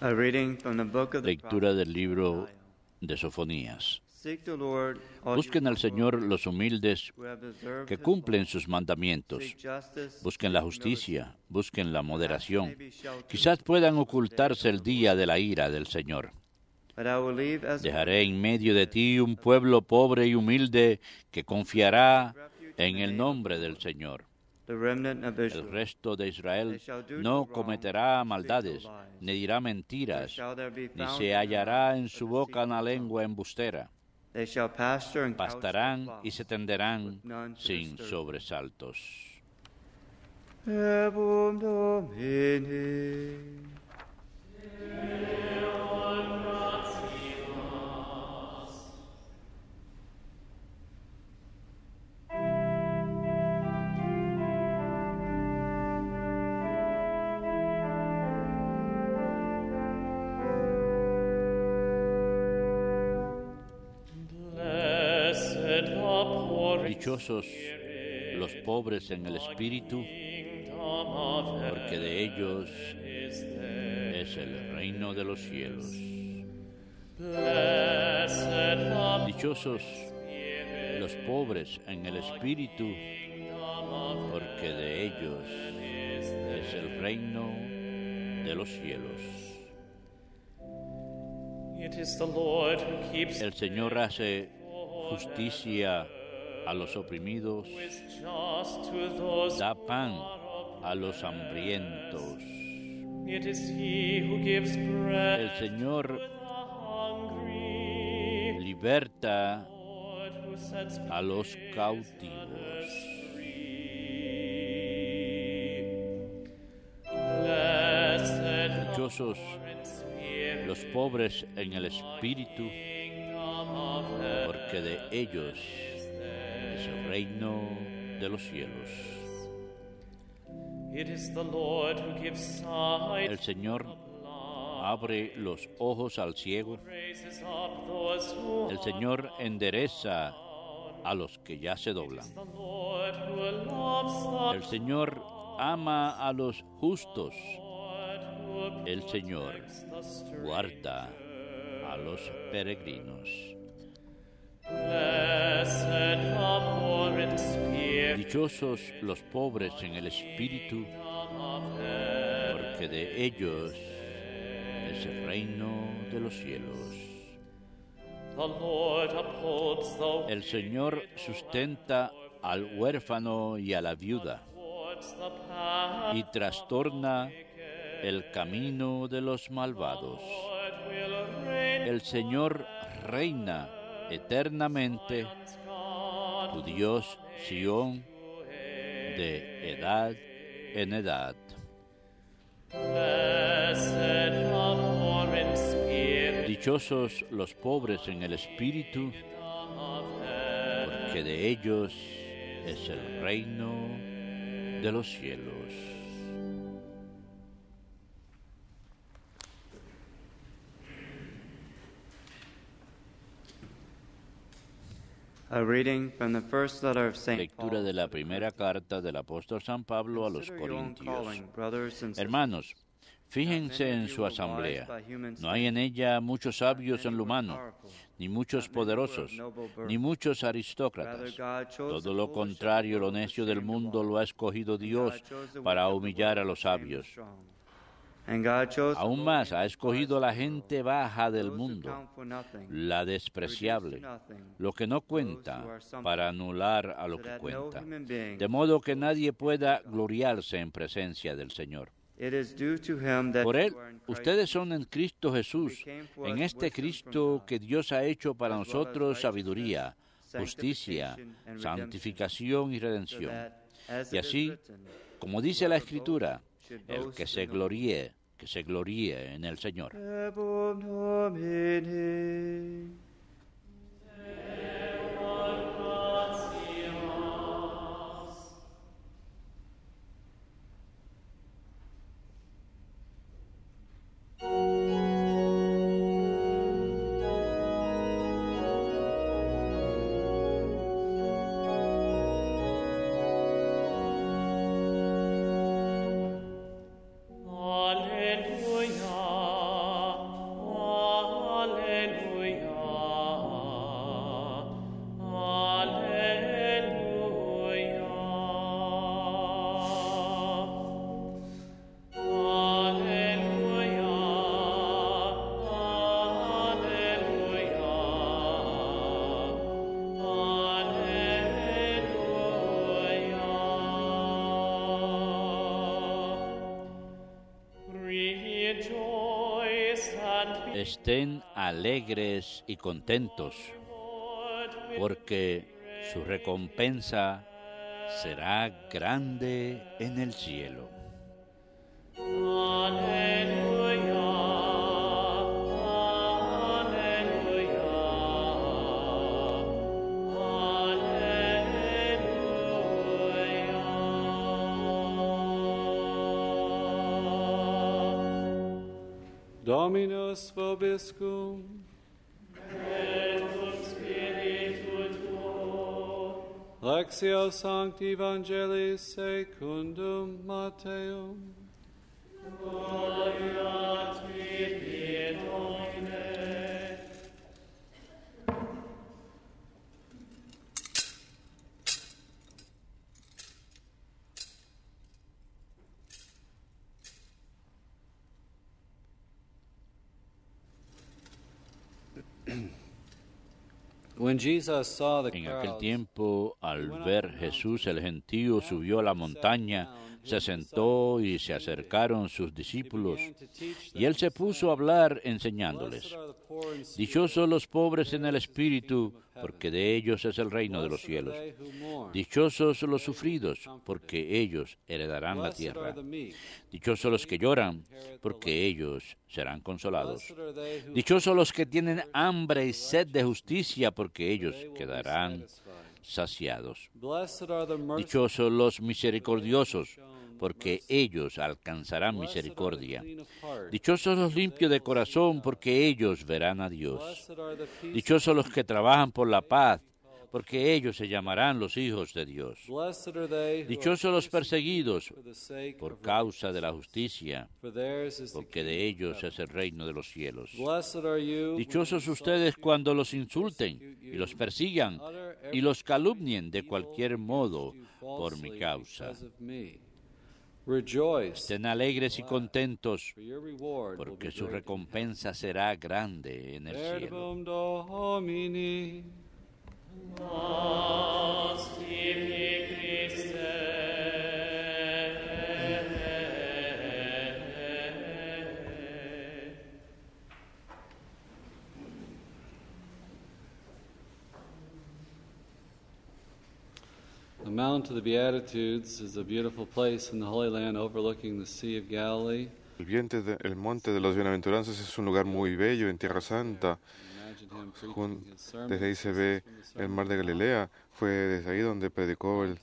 A reading from the book of the Lectura prophet del libro Isaiah. de Sofonías. Seek the Lord, all Busquen you al Señor humble, los humildes who have observed que his cumplen law. sus mandamientos. Seek justice, Busquen la seek justicia, humility. busquen la Perhaps moderación. you may be sheltered Quizás puedan from the day ocultarse of el the día Lord. de la ira del Señor. But I will leave as Dejaré one en medio de ti un pueblo pobre y humilde que confiará en el nombre del Señor. the remnant of El Israel. resto de Israel They shall do no wrong, cometerá speak no maldades, lies. ni dirá Nor mentiras, shall there be ni found se in their hallará mouth en a su boca una deceitful lengua tongue. embustera. They shall pasture and couch their Pastarán y flocks se tenderán with none to sin disturb them. sobresaltos. Verbum Domini. Dichosos los pobres en el espíritu, porque de ellos es el reino de los cielos. Dichosos los pobres en el espíritu, porque de ellos es el reino de los cielos. El Señor hace justicia a los oprimidos, da pan a los hambrientos. El Señor liberta a los cautivos. Dichosos los pobres en el espíritu, porque de ellos es el reino de los cielos. El Señor abre los ojos al ciego. El Señor endereza a los que ya se doblan. El Señor ama a los justos. El Señor guarda a los peregrinos. Dichosos los pobres en el espíritu, porque de ellos es el reino de los cielos. El Señor sustenta al huérfano y a la viuda, y trastorna el camino de los malvados. El Señor reina eternamente, tu Dios Sión, de edad en edad. Dichosos los pobres en el espíritu, porque de ellos es el reino de los cielos. A reading from the first letter of St. Lectura de la primera carta del apóstol San Pablo a los Corintios. Hermanos, fíjense en su asamblea. No hay en ella muchos sabios en lo humano, ni muchos poderosos, ni muchos aristócratas. Todo lo contrario, lo necio del mundo lo ha escogido Dios para humillar a los sabios. Aún más, ha escogido a la gente baja del mundo, la despreciable, lo que no cuenta, para anular a lo que cuenta, de modo que nadie pueda gloriarse en presencia del Señor. Por Él, ustedes son en Cristo Jesús, en este Cristo que Dios ha hecho para nosotros sabiduría, justicia, santificación y redención. Y así, como dice la Escritura, el que se gloríe en el Señor. Estén alegres y contentos, porque su recompensa será grande en el cielo. Dominus vobiscum. Et cum spiritu tuo. Lectio Sancti Evangelii secundum Matteum. Gloria tibi, Domine. When Jesus saw the En aquel crowds, tiempo, al ver Jesús el gentío, subió a la montaña, se sentó y se acercaron sus discípulos, y él se puso a hablar enseñándoles. Dichosos los pobres en el espíritu, porque de ellos es el reino de los cielos. Dichosos los sufridos, porque ellos heredarán la tierra. Dichosos los que lloran, porque ellos serán consolados. Dichosos los que tienen hambre y sed de justicia, porque ellos quedarán saciados. Dichosos los misericordiosos, porque ellos alcanzarán misericordia. Dichosos los limpios de corazón, porque ellos verán a Dios. Dichosos los que trabajan por la paz, porque ellos se llamarán los hijos de Dios. Dichosos los perseguidos por causa de la justicia, porque de ellos es el reino de los cielos. Dichosos ustedes cuando los insulten y los persigan y los calumnien de cualquier modo por mi causa. Estén alegres y contentos, porque su recompensa será grande en el cielo. The Mount of the Beatitudes is a beautiful place in the Holy Land overlooking the Sea of Galilee. El monte de los bienaventuranzas es un lugar muy bello en Tierra Santa. Desde ahí se ve el mar de Galilea. Fue desde ahí donde predicó el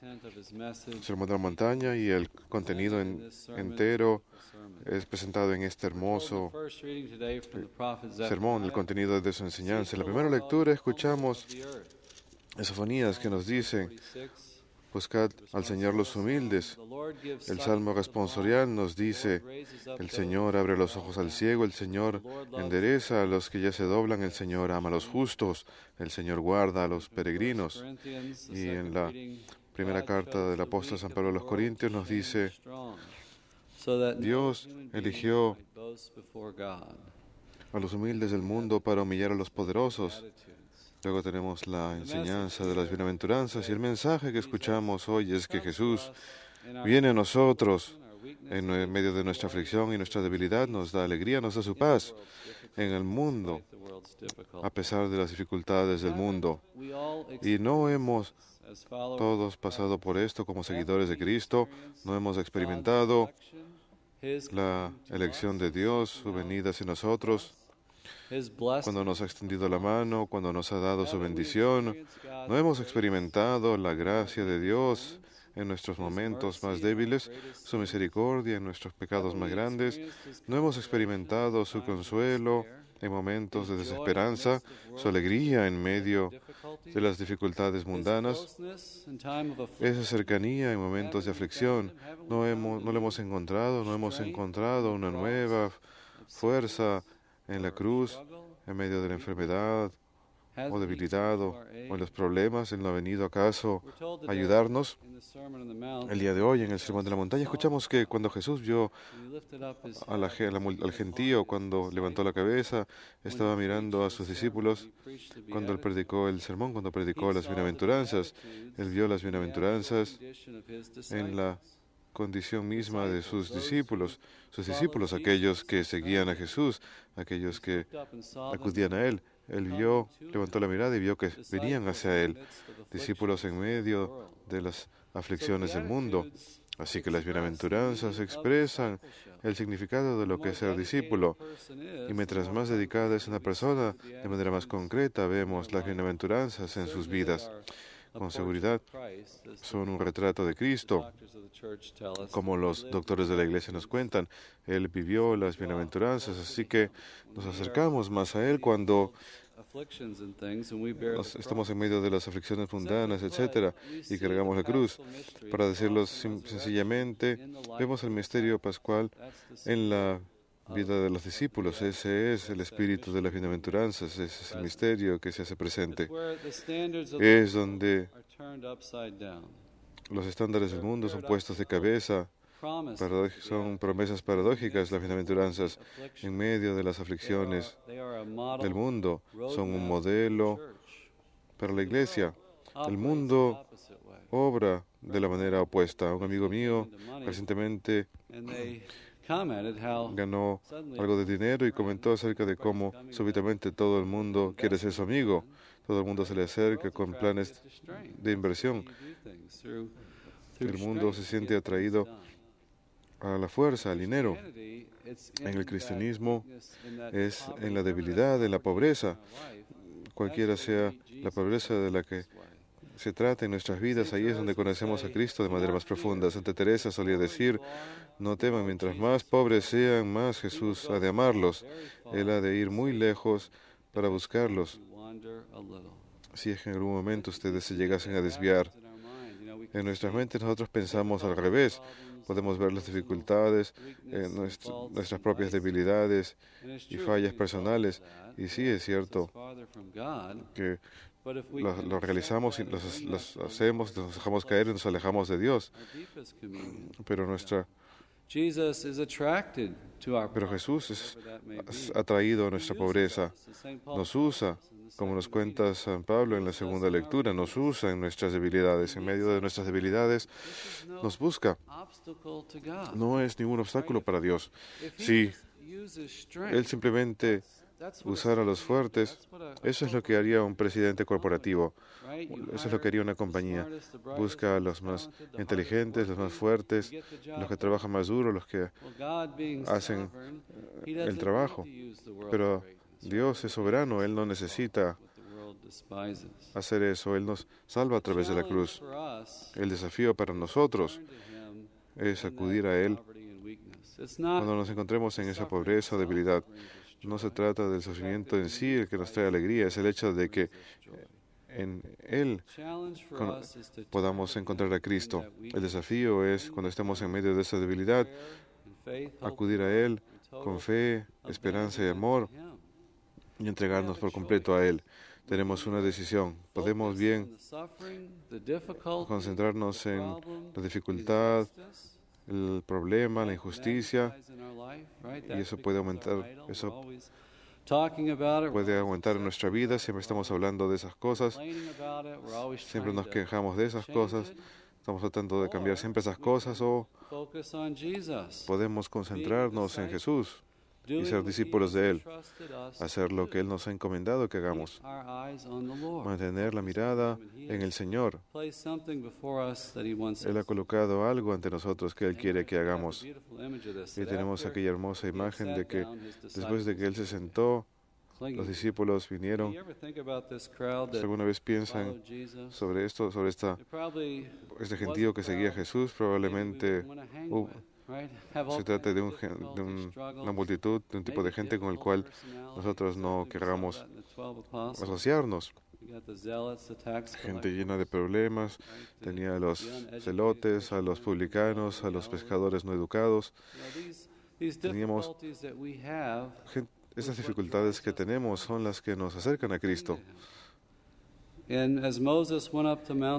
sermón de la montaña, y el contenido entero es presentado en este hermoso sermón, el contenido de su enseñanza. En la primera lectura escuchamos Sofonías que nos dice: buscad al Señor los humildes. El Salmo responsorial nos dice: el Señor abre los ojos al ciego, el Señor endereza a los que ya se doblan, el Señor ama a los justos, el Señor guarda a los peregrinos. Y en la primera carta del apóstol San Pablo a los Corintios nos dice: Dios eligió a los humildes del mundo para humillar a los poderosos. Luego tenemos la enseñanza de las bienaventuranzas, y el mensaje que escuchamos hoy es que Jesús viene a nosotros en medio de nuestra aflicción y nuestra debilidad, nos da alegría, nos da su paz en el mundo, a pesar de las dificultades del mundo. Y no hemos todos pasado por esto como seguidores de Cristo, no hemos experimentado la elección de Dios, su venida hacia nosotros, cuando nos ha extendido la mano, cuando nos ha dado su bendición. No hemos experimentado la gracia de Dios en nuestros momentos más débiles, su misericordia en nuestros pecados más grandes. No hemos experimentado su consuelo en momentos de desesperanza, su alegría en medio de las dificultades mundanas, esa cercanía en momentos de aflicción. No lo hemos encontrado, no hemos encontrado una nueva fuerza en la cruz, en medio de la enfermedad o debilidad o en los problemas. Él no ha venido acaso a ayudarnos. El día de hoy, en el Sermón de la Montaña, escuchamos que cuando Jesús vio al gentío, cuando levantó la cabeza, estaba mirando a sus discípulos. Cuando él predicó el sermón, cuando predicó las bienaventuranzas, él vio las bienaventuranzas en la condición misma de sus discípulos, aquellos que seguían a Jesús, aquellos que acudían a Él. Él vio, levantó la mirada y vio que venían hacia Él, discípulos en medio de las aflicciones del mundo. Así que las bienaventuranzas expresan el significado de lo que es ser discípulo. Y mientras más dedicada es una persona, de manera más concreta vemos las bienaventuranzas en sus vidas. Con seguridad son un retrato de Cristo, como los doctores de la Iglesia nos cuentan. Él vivió las bienaventuranzas, así que nos acercamos más a Él cuando estamos en medio de las aflicciones mundanas, etc., y cargamos la cruz. Para decirlo sencillamente, vemos el misterio pascual en la vida de los discípulos. Ese es el espíritu de las bienaventuranzas, ese es el misterio que se hace presente. Es donde los estándares del mundo son puestos de cabeza. Son promesas paradójicas las bienaventuranzas en medio de las aflicciones del mundo. Son un modelo para la Iglesia. El mundo obra de la manera opuesta. Un amigo mío recientemente ganó algo de dinero y comentó acerca de cómo súbitamente todo el mundo quiere ser su amigo. Todo el mundo se le acerca con planes de inversión. El mundo se siente atraído a la fuerza, al dinero. En el cristianismo es en la debilidad, en la pobreza. Cualquiera sea la pobreza de la que se trata en nuestras vidas, ahí es donde conocemos a Cristo de manera más profunda. Santa Teresa solía decir, no teman, mientras más pobres sean, más Jesús ha de amarlos. Él ha de ir muy lejos para buscarlos. Si es que en algún momento ustedes se llegasen a desviar. En nuestras mentes nosotros pensamos al revés. Podemos ver las dificultades, nuestras propias debilidades y fallas personales. Y sí, es cierto que lo realizamos y los hacemos, nos dejamos caer y nos alejamos de Dios. Pero Jesús es atraído a nuestra pobreza. Nos usa, como nos cuenta San Pablo en la segunda lectura, nos usa en nuestras debilidades. En medio de nuestras debilidades nos busca. No es ningún obstáculo para Dios. Si Él simplemente usara a los fuertes, eso es lo que haría un presidente corporativo. Eso es lo que haría una compañía. Busca a los más inteligentes, los más fuertes, los que trabajan más duro, los que hacen el trabajo. Pero Dios es soberano, Él no necesita hacer eso. Él nos salva a través de la cruz. El desafío para nosotros es acudir a Él cuando nos encontremos en esa pobreza o debilidad. No se trata del sufrimiento en sí el que nos trae alegría, es el hecho de que en Él podamos encontrar a Cristo. El desafío es, cuando estemos en medio de esa debilidad, acudir a Él con fe, esperanza y amor y entregarnos por completo a Él. Tenemos una decisión. Podemos bien concentrarnos en la dificultad, el problema, la injusticia, y eso puede aumentar en nuestra vida. Siempre estamos hablando de esas cosas, siempre nos quejamos de esas cosas, estamos tratando de cambiar siempre esas cosas, o podemos concentrarnos en Jesús y ser discípulos de Él, hacer lo que Él nos ha encomendado que hagamos, mantener la mirada en el Señor. Él ha colocado algo ante nosotros que Él quiere que hagamos. Y tenemos aquella hermosa imagen de que después de que Él se sentó, los discípulos vinieron. Si alguna vez piensan sobre esto, sobre este gentío que seguía a Jesús, probablemente se trata de una multitud, de un tipo de gente con el cual nosotros no querramos asociarnos. Gente llena de problemas, tenía a los celotes, a los publicanos, a los pescadores no educados. Teníamos esas dificultades que tenemos son las que nos acercan a Cristo.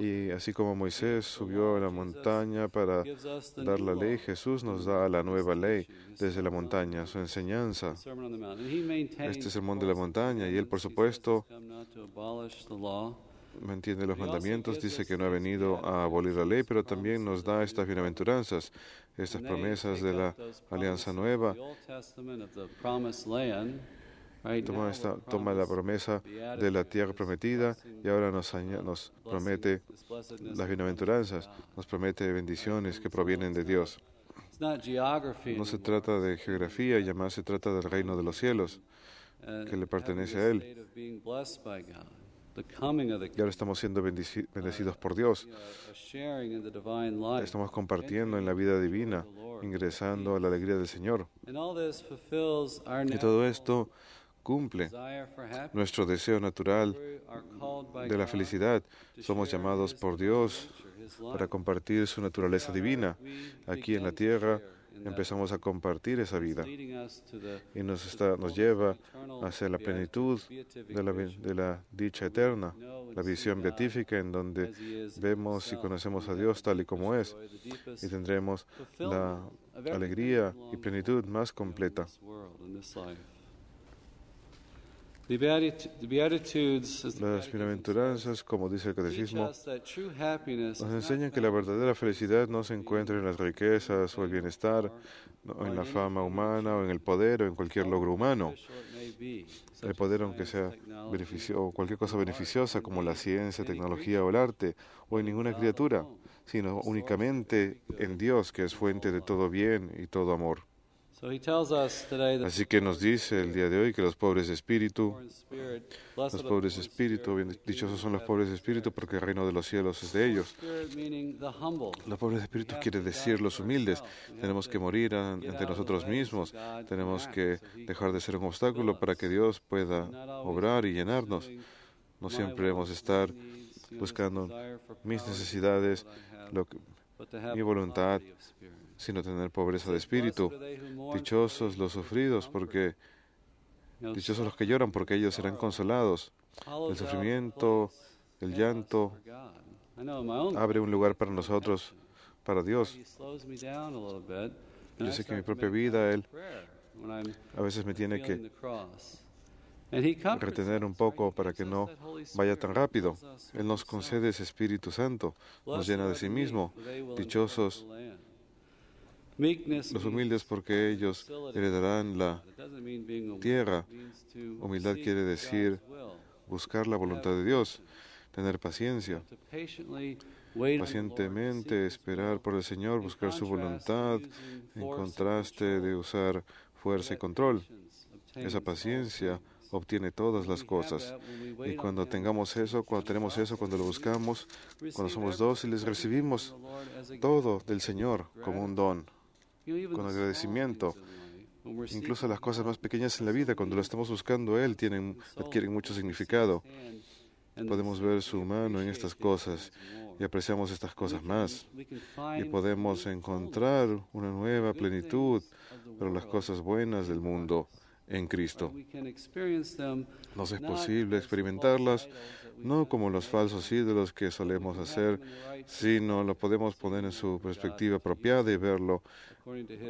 Y así como Moisés subió a la montaña para dar la ley, Jesús nos da la nueva ley desde la montaña, su enseñanza. Este sermón de la montaña, y Él, por supuesto, mantiene los mandamientos, dice que no ha venido a abolir la ley, pero también nos da estas bienaventuranzas, estas promesas de la alianza nueva. Toma la promesa de la tierra prometida y ahora nos promete las bienaventuranzas, nos promete bendiciones que provienen de Dios. No se trata de geografía, y además se trata del reino de los cielos, que le pertenece a Él. Y ahora estamos siendo bendecidos por Dios. Estamos compartiendo en la vida divina, ingresando a la alegría del Señor. Y todo esto cumple nuestro deseo natural de la felicidad. Somos llamados por Dios para compartir su naturaleza divina. Aquí en la tierra empezamos a compartir esa vida y nos lleva hacia la plenitud de la dicha eterna, la visión beatífica en donde vemos y conocemos a Dios tal y como es y tendremos la alegría y plenitud más completa. Las bienaventuranzas, como dice el Catecismo, nos enseñan que la verdadera felicidad no se encuentra en las riquezas o el bienestar, o en la fama humana, o en el poder, o en cualquier logro humano. El poder, aunque sea o cualquier cosa beneficiosa, como la ciencia, tecnología o el arte, o en ninguna criatura, sino únicamente en Dios, que es fuente de todo bien y todo amor. Así que nos dice el día de hoy que los pobres de espíritu, dichosos son los pobres de espíritu porque el reino de los cielos es de ellos. Los pobres de espíritu quiere decir los humildes. Tenemos que morir ante nosotros mismos. Tenemos que dejar de ser un obstáculo para que Dios pueda obrar y llenarnos. No siempre debemos estar buscando mis necesidades, mi voluntad, sino tener pobreza de espíritu. Dichosos los sufridos, porque dichosos los que lloran, porque ellos serán consolados. El sufrimiento, el llanto, abre un lugar para nosotros, para Dios. Yo sé que en mi propia vida, Él a veces me tiene que retener un poco para que no vaya tan rápido. Él nos concede ese Espíritu Santo, nos llena de sí mismo. Dichosos los humildes, porque ellos heredarán la tierra. Humildad quiere decir buscar la voluntad de Dios, tener paciencia, pacientemente esperar por el Señor, buscar su voluntad, en contraste de usar fuerza y control. Esa paciencia obtiene todas las cosas. Y cuando tenemos eso, cuando lo buscamos, cuando somos dóciles, recibimos todo del Señor como un don, con agradecimiento. Incluso las cosas más pequeñas en la vida, cuando lo estamos buscando Él, adquieren mucho significado. Podemos ver su mano en estas cosas y apreciamos estas cosas más. Y podemos encontrar una nueva plenitud para las cosas buenas del mundo en Cristo. Nos es posible experimentarlas no como los falsos ídolos que solemos hacer, sino lo podemos poner en su perspectiva apropiada y verlo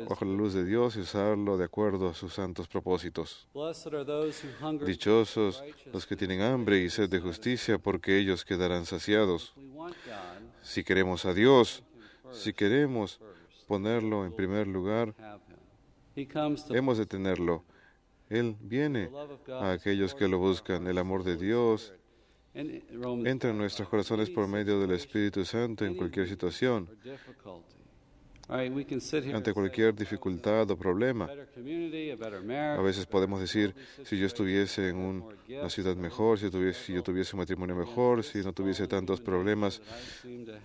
bajo la luz de Dios y usarlo de acuerdo a sus santos propósitos. Dichosos los que tienen hambre y sed de justicia, porque ellos quedarán saciados. Si queremos a Dios, si queremos ponerlo en primer lugar, hemos de tenerlo. Él viene a aquellos que lo buscan. El amor de Dios entra en nuestros corazones por medio del Espíritu Santo en cualquier situación, ante cualquier dificultad o problema. A veces podemos decir, si yo estuviese en una ciudad mejor, si yo tuviese un matrimonio mejor, si no tuviese tantos problemas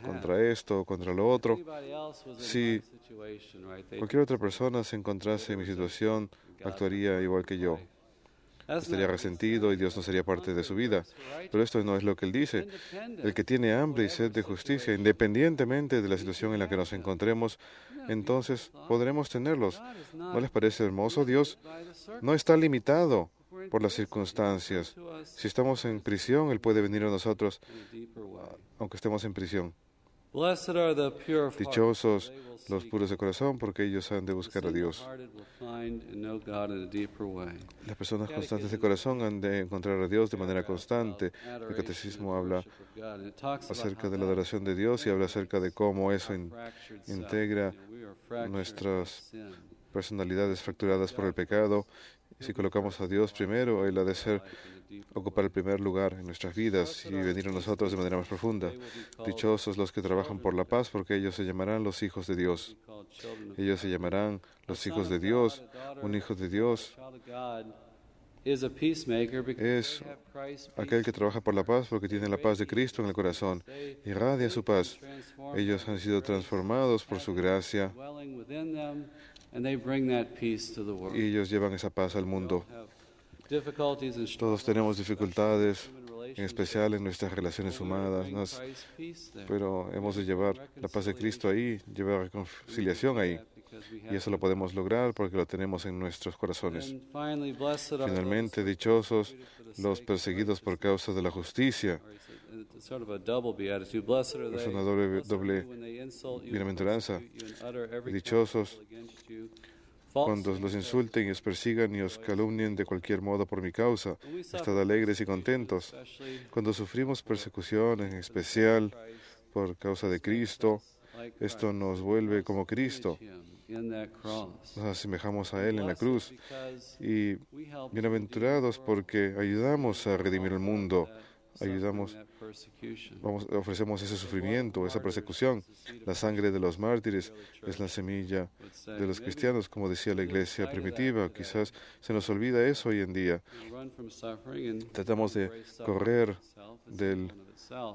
contra esto o contra lo otro, si cualquier otra persona se encontrase en mi situación, actuaría igual que yo. Estaría resentido y Dios no sería parte de su vida. Pero esto no es lo que Él dice. El que tiene hambre y sed de justicia, independientemente de la situación en la que nos encontremos, entonces podremos tenerlos. ¿No les parece hermoso? Dios no está limitado por las circunstancias. Si estamos en prisión, Él puede venir a nosotros, aunque estemos en prisión. Blessed are the pure of heart, Dichosos for they will los seek puros de corazón, porque ellos han de buscar a Dios. The will find and know God in a deeper way. Las personas constantes de corazón han de encontrar a Dios de manera constante. El catecismo habla acerca de la adoración de Dios y habla acerca de cómo eso integra nuestras personalidades fracturadas por el pecado. Y si colocamos a Dios primero, Él ha de ocupar el primer lugar en nuestras vidas y venir a nosotros de manera más profunda. Dichosos los que trabajan por la paz, porque ellos se llamarán los hijos de Dios. Ellos se llamarán los hijos de Dios. Un hijo de Dios es aquel que trabaja por la paz porque tiene la paz de Cristo en el corazón. Irradia su paz. Ellos han sido transformados por su gracia y ellos llevan esa paz al mundo. Todos tenemos dificultades, en especial en nuestras relaciones humanas, pero hemos de llevar la paz de Cristo ahí, llevar reconciliación ahí. Y eso lo podemos lograr porque lo tenemos en nuestros corazones. Finalmente, dichosos los perseguidos por causa de la justicia. Es una doble bienaventuranza. Dichosos cuando los insulten y os persigan y os calumnien de cualquier modo por mi causa. Estad alegres y contentos. Cuando sufrimos persecución, en especial por causa de Cristo, esto nos vuelve como Cristo. Nos asemejamos a Él en la cruz. Y bienaventurados porque ayudamos a redimir el mundo. Ofrecemos ese sufrimiento, esa persecución. La sangre de los mártires es la semilla de los cristianos, como decía la iglesia primitiva. Quizás se nos olvida eso hoy en día. Tratamos de correr del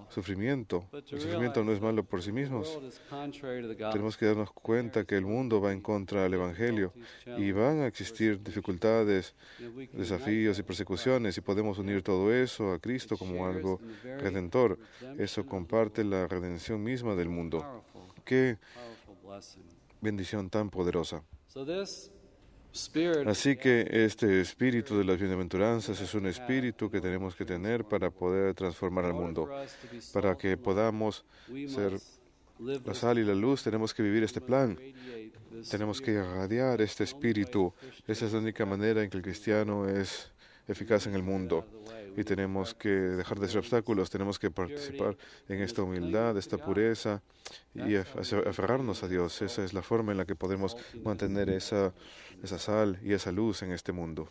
sufrimiento. El sufrimiento no es malo por sí mismo. Tenemos que darnos cuenta que el mundo va en contra del Evangelio y van a existir dificultades, desafíos y persecuciones, y podemos unir todo eso a Cristo como algo redentor. Eso comparte la redención misma del mundo. Qué bendición tan poderosa. Así que este espíritu de las bienaventuranzas es un espíritu que tenemos que tener para poder transformar al mundo. Para que podamos ser la sal y la luz, tenemos que vivir este plan. Tenemos que irradiar este espíritu. Esa es la única manera en que el cristiano es eficaz en el mundo. Y tenemos que dejar de ser obstáculos, tenemos que participar en esta humildad, esta pureza y aferrarnos a Dios. Esa es la forma en la que podemos mantener esa sal y esa luz en este mundo.